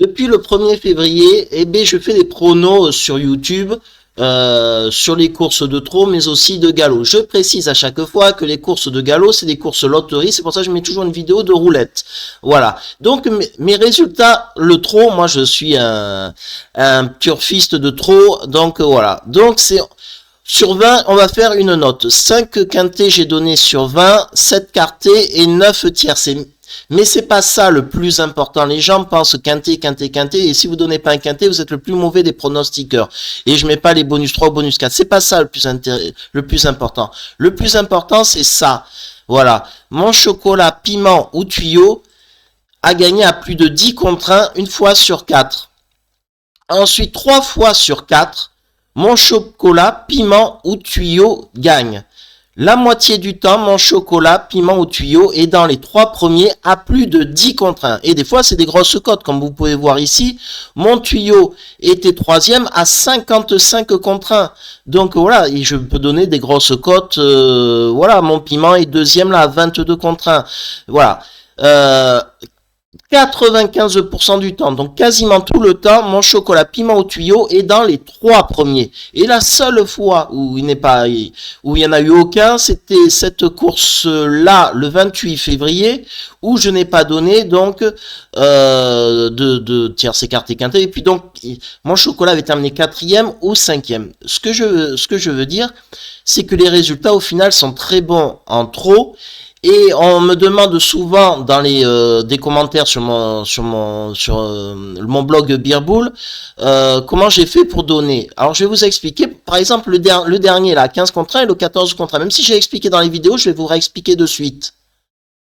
Depuis le 1er février, eh ben, je fais des pronos sur YouTube sur les courses de trot, mais aussi de galop. Je précise à chaque fois que les courses de galop, c'est des courses loterie. C'est pour ça que je mets toujours une vidéo de roulette. Voilà. Donc, mes résultats, le trot, moi, je suis un turfiste de trot. Donc, voilà. Donc, c'est... Sur 20, on va faire une note. 5 quintés, j'ai donné sur 20, 7 quartés et 9 tiercés. Mais c'est pas ça le plus important. Les gens pensent quinté, quinté, quinté, et si vous donnez pas un quinté, vous êtes le plus mauvais des pronostiqueurs. Et je mets pas les bonus 3 ou bonus 4. C'est pas ça le plus important. Le plus important, c'est ça. Voilà. Mon chocolat piment ou tuyau a gagné à plus de 10 contre 1, une fois sur 4. Ensuite, 3 fois sur 4, mon chocolat piment ou tuyau gagne. La moitié du temps, mon chocolat, piment ou tuyau est dans les 3 premiers à plus de 10 contre 1. Et des fois, c'est des grosses cotes, comme vous pouvez voir ici. Mon tuyau était 3e à 55 contre 1. Donc voilà, et je peux donner des grosses cotes. Voilà, mon piment est 2e là à 22 contre 1. Voilà. 95% du temps, donc quasiment tout le temps, mon chocolat piment au tuyau est dans les 3 premiers. Et la seule fois où il n'y en a eu aucun, c'était cette course-là, le 28 février, où je n'ai pas donné, donc, de tiercé, quarté, quinté. Et puis donc, mon chocolat avait terminé 4e ou 5e. Ce que je veux dire, c'est que les résultats, au final, sont très bons en trot. Et on me demande souvent dans des commentaires sur mon blog Beerbull comment j'ai fait pour donner. Alors je vais vous expliquer. Par exemple le dernier là, 15 contre 1 et le 14 contre 1. Même si j'ai expliqué dans les vidéos, je vais vous réexpliquer de suite.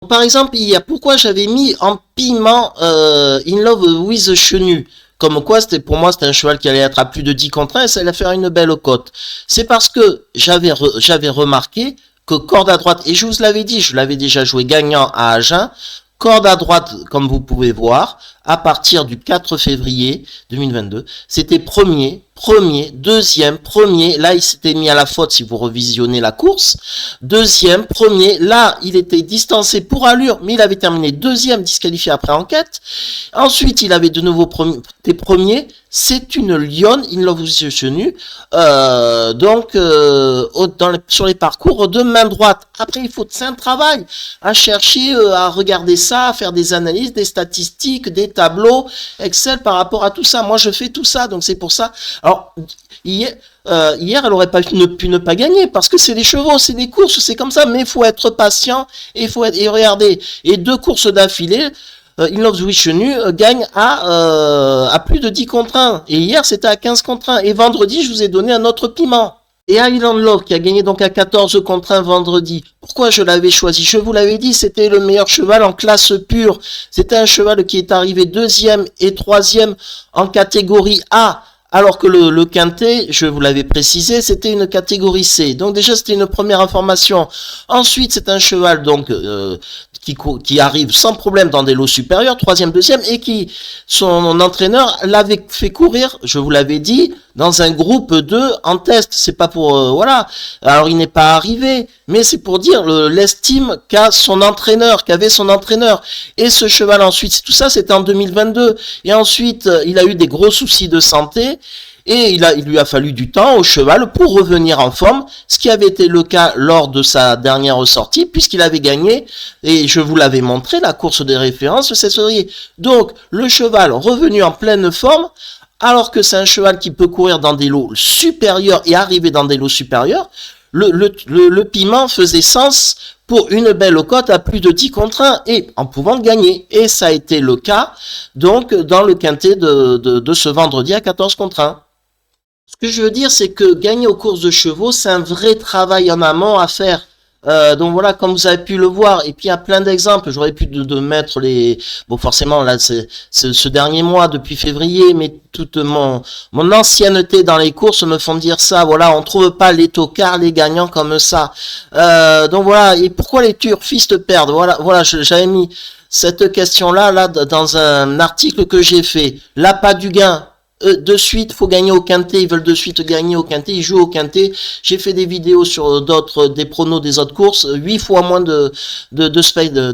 Par exemple, il y a pourquoi j'avais mis en piment In Love with Chenu. Comme quoi, pour moi, c'était un cheval qui allait être à plus de 10 contre 1 et ça allait faire une belle cote. C'est parce que j'avais remarqué que corde à droite, et je vous l'avais dit, je l'avais déjà joué gagnant à Agen, corde à droite, comme vous pouvez voir, à partir du 4 février 2022, c'était premier, deuxième, premier, là il s'était mis à la faute si vous revisionnez la course, deuxième, premier, là il était distancé pour allure, mais il avait terminé deuxième, disqualifié après enquête, ensuite il avait de nouveau des premiers, c'est une lionne, In Love with Chenu, donc sur les parcours de main droite. Après il faut c'est un travail à chercher, à regarder ça, à faire des analyses, des statistiques, des tableaux, Excel par rapport à tout ça. Moi je fais tout ça, donc c'est pour ça. Alors hier elle aurait pas pu ne pas gagner parce que c'est des chevaux, c'est des courses, c'est comme ça, mais il faut être patient et regardez, et 2 courses d'affilée. In Love with Chenu gagne à plus de 10 contre 1. Et hier, c'était à 15 contre 1. Et vendredi, je vous ai donné un autre piment. Et Highland Love qui a gagné donc à 14 contre 1 vendredi. Pourquoi je l'avais choisi? Je vous l'avais dit, c'était le meilleur cheval en classe pure. C'était un cheval qui est arrivé 2e et 3e en catégorie A. Alors que le quintet, je vous l'avais précisé, c'était une catégorie C. Donc déjà, c'était une première information. Ensuite, c'est un cheval donc qui arrive sans problème dans des lots supérieurs, 3e, 2e, et qui, son entraîneur l'avait fait courir, je vous l'avais dit, dans un groupe 2 en test. C'est pas pour... voilà. Alors, il n'est pas arrivé, mais c'est pour dire l'estime qu'avait son entraîneur. Et ce cheval, ensuite, tout ça, c'était en 2022. Et ensuite, il a eu des gros soucis de santé. Et il lui a fallu du temps au cheval pour revenir en forme, ce qui avait été le cas lors de sa dernière sortie, puisqu'il avait gagné, et je vous l'avais montré, la course des références le 16 février. Donc, le cheval revenu en pleine forme, alors que c'est un cheval qui peut courir dans des lots supérieurs et arriver dans des lots supérieurs, le piment faisait sens pour une belle cote à plus de 10 contre 1 et en pouvant gagner. Et ça a été le cas, donc, dans le quintet de ce vendredi à 14 contre 1. Ce que je veux dire, c'est que gagner aux courses de chevaux, c'est un vrai travail en amont à faire. Donc voilà, comme vous avez pu le voir, et puis il y a plein d'exemples. J'aurais pu de mettre les... Bon, forcément, là, c'est ce dernier mois, depuis février, mais toute mon ancienneté dans les courses me font dire ça. Voilà, on trouve pas les tocards, les gagnants comme ça. Donc voilà, et pourquoi les turfistes perdent? Voilà, j'avais mis cette question-là, là, dans un article que j'ai fait. L'appât du gain. de suite, faut gagner au quintet, ils veulent de suite gagner au quintet, ils jouent au quintet. J'ai fait des vidéos sur des pronos des autres courses, 8 fois moins de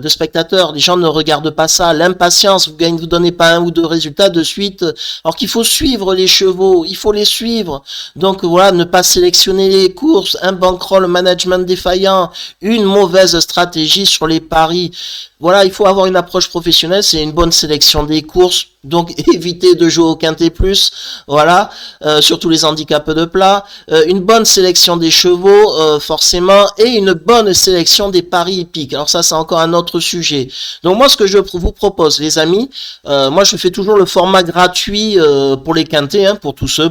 spectateurs. Les gens ne regardent pas ça. L'impatience, vous donnez pas un ou deux résultats de suite. Alors qu'il faut suivre les chevaux, il faut les suivre. Donc voilà, ne pas sélectionner les courses, un bankroll management défaillant, une mauvaise stratégie sur les paris. Voilà, il faut avoir une approche professionnelle, c'est une bonne sélection des courses, donc évitez de jouer au quintet plus, voilà, surtout les handicaps de plat, une bonne sélection des chevaux, forcément, et une bonne sélection des paris hippiques. Alors ça, c'est encore un autre sujet. Donc moi, ce que je vous propose, les amis, moi je fais toujours le format gratuit pour les quintets, hein, pour tous ceux,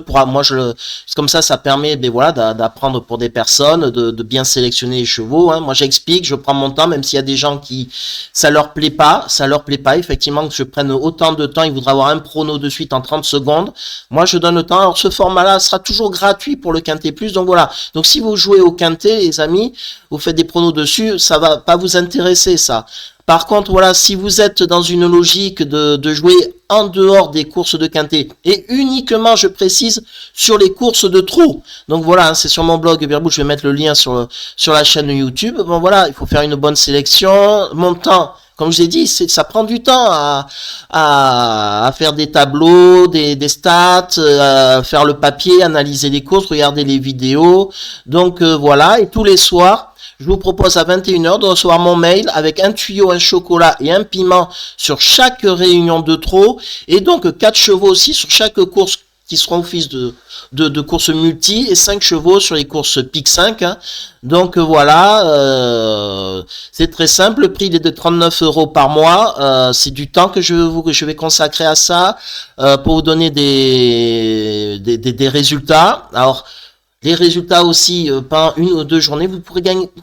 comme ça permet, ben voilà, d'apprendre pour des personnes, de bien sélectionner les chevaux. Hein. Moi j'explique, je prends mon temps, même s'il y a des gens qui ça leur plaît pas, effectivement, que je prenne autant de temps, ils voudraient avoir un prono de suite en 30 secondes. Moi, je donne le temps. Alors, ce format-là sera toujours gratuit pour le quintet plus. Donc, voilà. Donc, si vous jouez au quintet, les amis, vous faites des pronos dessus, ça va pas vous intéresser, ça. Par contre, voilà, si vous êtes dans une logique de jouer en dehors des courses de quintet, et uniquement, je précise, sur les courses de trot. Donc voilà, hein, c'est sur mon blog Beerbou, je vais mettre le lien sur la chaîne YouTube. Bon voilà, il faut faire une bonne sélection. Mon temps, comme je vous ai dit, ça prend du temps à faire des tableaux, des stats, faire le papier, analyser les courses, regarder les vidéos. Donc voilà, et tous les soirs, je vous propose à 21h de recevoir mon mail avec un tuyau, un chocolat et un piment sur chaque réunion de trot. Et donc 4 chevaux aussi sur chaque course qui seront office de courses multi et 5 chevaux sur les courses PIC 5. Hein. Donc voilà, c'est très simple. Le prix il est de 39 € par mois. C'est du temps que je vais consacrer à ça pour vous donner des résultats. Alors, les résultats aussi, pendant 1 ou 2 journées, vous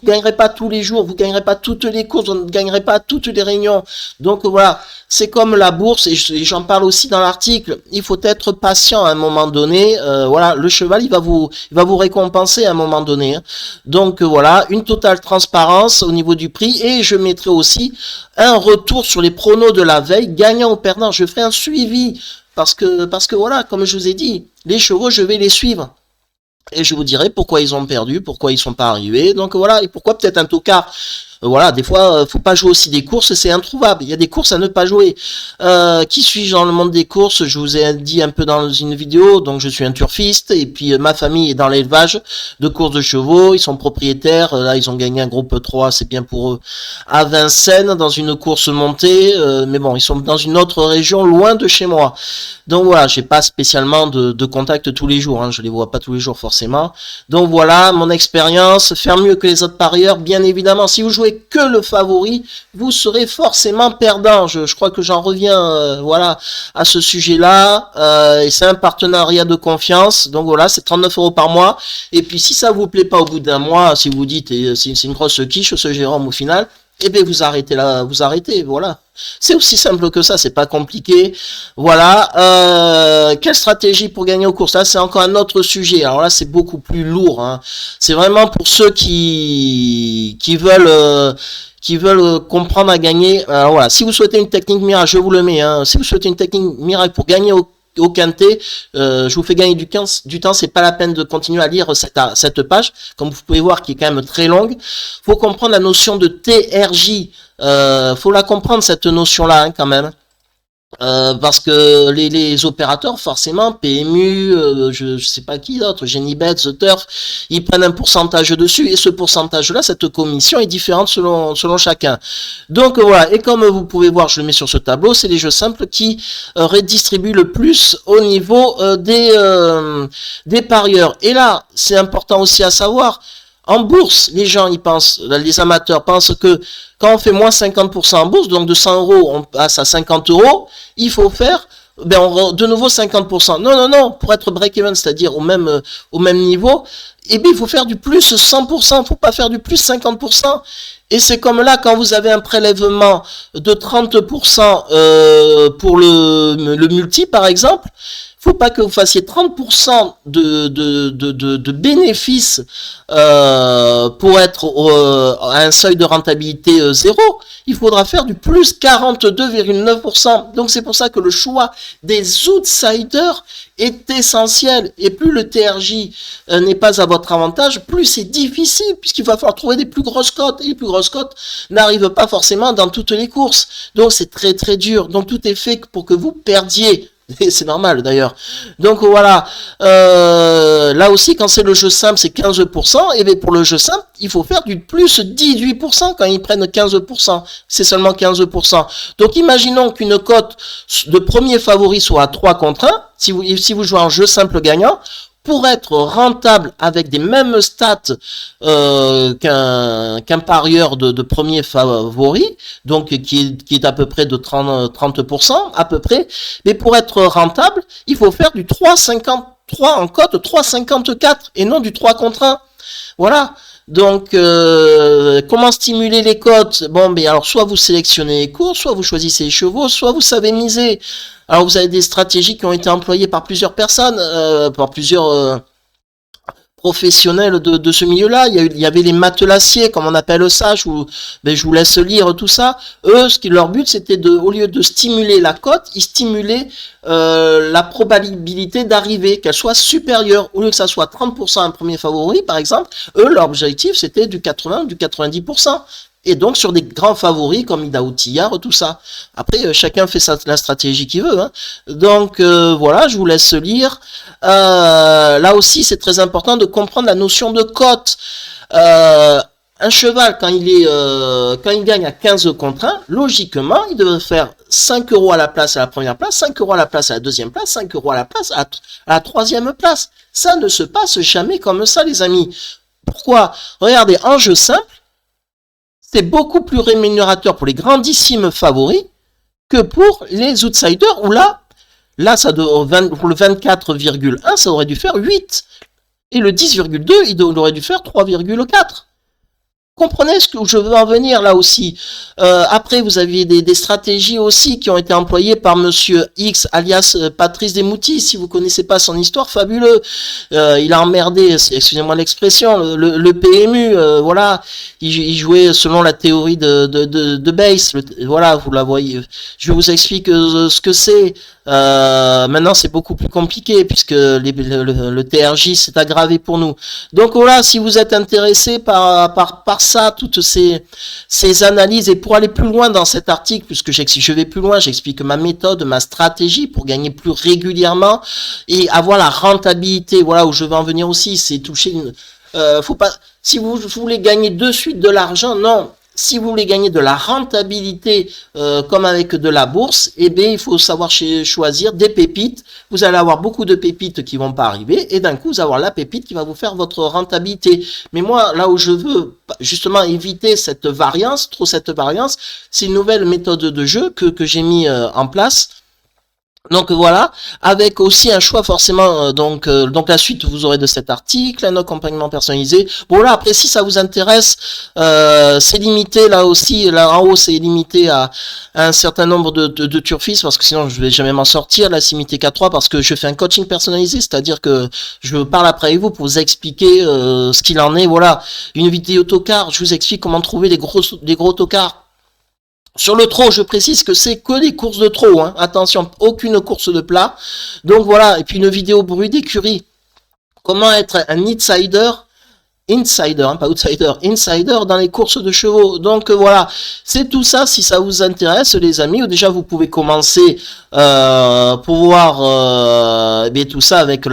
gagnerez pas tous les jours, vous gagnerez pas toutes les courses, vous ne gagnerez pas toutes les réunions. Donc voilà, c'est comme la bourse, et j'en parle aussi dans l'article, il faut être patient à un moment donné, voilà, le cheval, il va vous récompenser à un moment donné. Hein. Donc voilà, une totale transparence au niveau du prix, et je mettrai aussi un retour sur les pronos de la veille, gagnant ou perdant. Je ferai un suivi, parce que voilà, comme je vous ai dit, les chevaux, je vais les suivre. Et je vous dirai pourquoi ils ont perdu, pourquoi ils sont pas arrivés. Donc voilà, et pourquoi peut-être un tocard. Voilà, des fois, faut pas jouer aussi des courses, c'est introuvable. Il y a des courses à ne pas jouer. Qui suis-je dans le monde des courses? Je vous ai dit un peu dans une vidéo. Donc je suis un turfiste et puis ma famille est dans l'élevage de courses de chevaux. Ils sont propriétaires. Là, ils ont gagné un groupe 3, c'est bien pour eux. À Vincennes, dans une course montée. Mais bon, ils sont dans une autre région, loin de chez moi. Donc voilà, j'ai pas spécialement de contact tous les jours. Hein, je les vois pas tous les jours forcément. Donc voilà, mon expérience, faire mieux que les autres parieurs, bien évidemment. Si vous jouez que le favori, vous serez forcément perdant. Je crois que j'en reviens voilà, à ce sujet-là. Et c'est un partenariat de confiance. Donc voilà, c'est 39 € par mois. Et puis si ça vous plaît pas au bout d'un mois, si vous dites c'est une grosse quiche ce Jérôme au final, eh bien vous arrêtez là, vous arrêtez, voilà. C'est aussi simple que ça, c'est pas compliqué. Voilà. Quelle stratégie pour gagner aux courses? Là, c'est encore un autre sujet. Alors là, c'est beaucoup plus lourd. Hein. C'est vraiment pour ceux qui veulent comprendre à gagner. Alors voilà. Si vous souhaitez une technique miracle, je vous le mets. Hein. Si vous souhaitez une technique miracle pour gagner au quintet, je vous fais gagner du temps, c'est pas la peine de continuer à lire cette page, comme vous pouvez voir, qui est quand même très longue. Faut comprendre la notion de TRJ. Faut la comprendre cette notion-là hein, quand même. Parce que les opérateurs, forcément, PMU, je sais pas qui d'autre, Genibet, The Turf, ils prennent un pourcentage dessus, et ce pourcentage-là, cette commission est différente selon chacun. Donc voilà, et comme vous pouvez voir, je le mets sur ce tableau, c'est les jeux simples qui redistribuent le plus au niveau des parieurs. Et là, c'est important aussi à savoir, en bourse, les gens, ils pensent, les amateurs pensent que quand on fait moins 50% en bourse, donc de 100 €, on passe à 50 €, il faut faire, de nouveau 50%. Non, pour être break-even, c'est-à-dire au même niveau, eh bien, il faut faire du plus 100%, il ne faut pas faire du plus 50%. Et c'est comme là, quand vous avez un prélèvement de 30% pour le multi, par exemple, faut pas que vous fassiez 30% de bénéfices pour être à un seuil de rentabilité 0. Il faudra faire du plus 42,9%. Donc c'est pour ça que le choix des outsiders est essentiel. Et plus le TRJ n'est pas à votre avantage, plus c'est difficile, puisqu'il va falloir trouver des plus grosses cotes. Et les plus grosses cotes n'arrivent pas forcément dans toutes les courses. Donc c'est très très dur. Donc tout est fait pour que vous perdiez. Et c'est normal d'ailleurs. Donc voilà, là aussi quand c'est le jeu simple c'est 15%, et bien pour le jeu simple il faut faire du plus 18% quand ils prennent 15%, c'est seulement 15%. Donc imaginons qu'une cote de premier favori soit à 3 contre 1, si vous jouez en jeu simple gagnant, pour être rentable avec des mêmes stats qu'un parieur de premier favori, donc qui est à peu près de 30% à peu près, mais pour être rentable, il faut faire du 3,53 en cote, 3,54 et non du 3 contre 1. Voilà. Donc, comment stimuler les cotes? Bon, mais alors, soit vous sélectionnez les courses, soit vous choisissez les chevaux, soit vous savez miser. Alors, vous avez des stratégies qui ont été employées par plusieurs personnes, par plusieurs professionnels de ce milieu-là. Il y avait les matelassiers, comme on appelle ça. Je vous laisse lire tout ça. Eux, leur but, c'était au lieu de stimuler la cote, ils stimulaient la probabilité d'arriver, qu'elle soit supérieure. Au lieu que ça soit 30% un premier favori, par exemple, eux, leur objectif, c'était du 80, du 90%. Et donc sur des grands favoris comme Ida Outillard, tout ça. Après, chacun fait la stratégie qu'il veut. Hein. Donc voilà, je vous laisse lire. Là aussi, c'est très important de comprendre la notion de cote. Un cheval, quand il gagne à 15 contre 1, logiquement, il devrait faire 5 euros à la place à la première place, 5 euros à la place à la deuxième place, 5 euros à la place à la troisième place. Ça ne se passe jamais comme ça, les amis. Pourquoi? Regardez, en jeu simple, c'est beaucoup plus rémunérateur pour les grandissimes favoris que pour les outsiders, où là ça pour le 24,1, ça aurait dû faire 8. Et le 10,2, il aurait dû faire 3,4. Comprenez ce que je veux en venir là aussi. Après, vous aviez des stratégies aussi qui ont été employées par Monsieur X, alias Patrice Desmoutis. Si vous connaissez pas son histoire, fabuleux. Il a emmerdé, excusez-moi l'expression, le PMU. Voilà, il jouait selon la théorie de Bayes. Voilà, vous la voyez. Je vous explique ce que c'est. Maintenant c'est beaucoup plus compliqué puisque le TRJ s'est aggravé pour nous. Donc voilà, si vous êtes intéressé par ça, toutes ces analyses, et pour aller plus loin dans cet article, puisque je vais plus loin, j'explique ma méthode, ma stratégie pour gagner plus régulièrement et avoir la rentabilité. Voilà où je veux en venir aussi, c'est toucher faut pas, si vous voulez gagner de suite de l'argent, non. Si vous voulez gagner de la rentabilité comme avec de la bourse, eh bien, il faut savoir choisir des pépites. Vous allez avoir beaucoup de pépites qui vont pas arriver et d'un coup, vous allez avoir la pépite qui va vous faire votre rentabilité. Mais moi, là où je veux justement éviter cette variance, c'est une nouvelle méthode de jeu que j'ai mis en place. Donc voilà, avec aussi un choix forcément, donc la suite vous aurez de cet article, un accompagnement personnalisé. Bon là après si ça vous intéresse, c'est limité là aussi, là en haut c'est limité à un certain nombre de turfistes parce que sinon je vais jamais m'en sortir. Là c'est limité qu'à 3 parce que je fais un coaching personnalisé, c'est-à-dire que je parle après avec vous pour vous expliquer ce qu'il en est. Voilà, une vidéo tocard, je vous explique comment trouver les gros tocards. Sur le trot, je précise que c'est que des courses de trot, hein. Attention, aucune course de plat. Donc voilà, et puis une vidéo bruit d'écurie. Comment être un insider, hein, pas outsider, insider dans les courses de chevaux. Donc voilà, c'est tout ça si ça vous intéresse les amis. Déjà vous pouvez commencer pour voir bien tout ça avec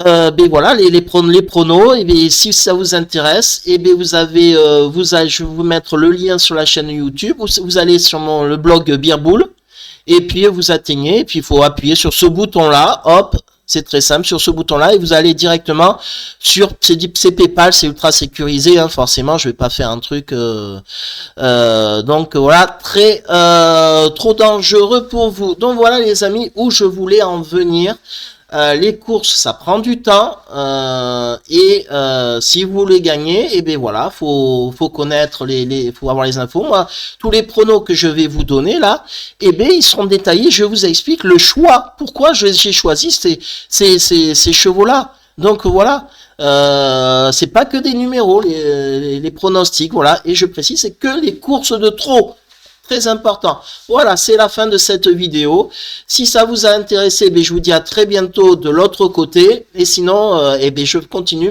ben voilà les pronos, et bien si ça vous intéresse, et bien je vais vous mettre le lien sur la chaîne YouTube. Vous allez sur le blog Beerbull et puis vous atteignez, et puis il faut appuyer sur ce bouton là, hop, c'est très simple, sur ce bouton là et vous allez directement sur c'est PayPal, c'est ultra sécurisé, hein, forcément je vais pas faire un truc donc voilà, très trop dangereux pour vous. Donc voilà les amis où je voulais en venir. Les courses, ça prend du temps et si vous voulez gagner, et bien voilà, faut connaître faut avoir les infos. Moi, tous les pronos que je vais vous donner là, et bien ils seront détaillés. Je vous explique le choix, pourquoi j'ai choisi ces chevaux là. Donc voilà, c'est pas que des numéros, les pronostics, voilà. Et je précise, c'est que les courses de trot. Très important. Voilà, c'est la fin de cette vidéo. Si ça vous a intéressé, je vous dis à très bientôt de l'autre côté. Et sinon, je continue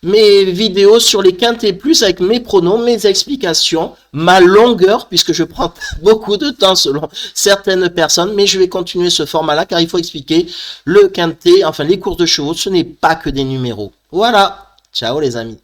mes vidéos sur les quintés plus avec mes pronoms, mes explications, ma longueur, puisque je prends beaucoup de temps selon certaines personnes. Mais je vais continuer ce format-là car il faut expliquer le quintet, enfin les courses de chevaux, ce n'est pas que des numéros. Voilà. Ciao les amis.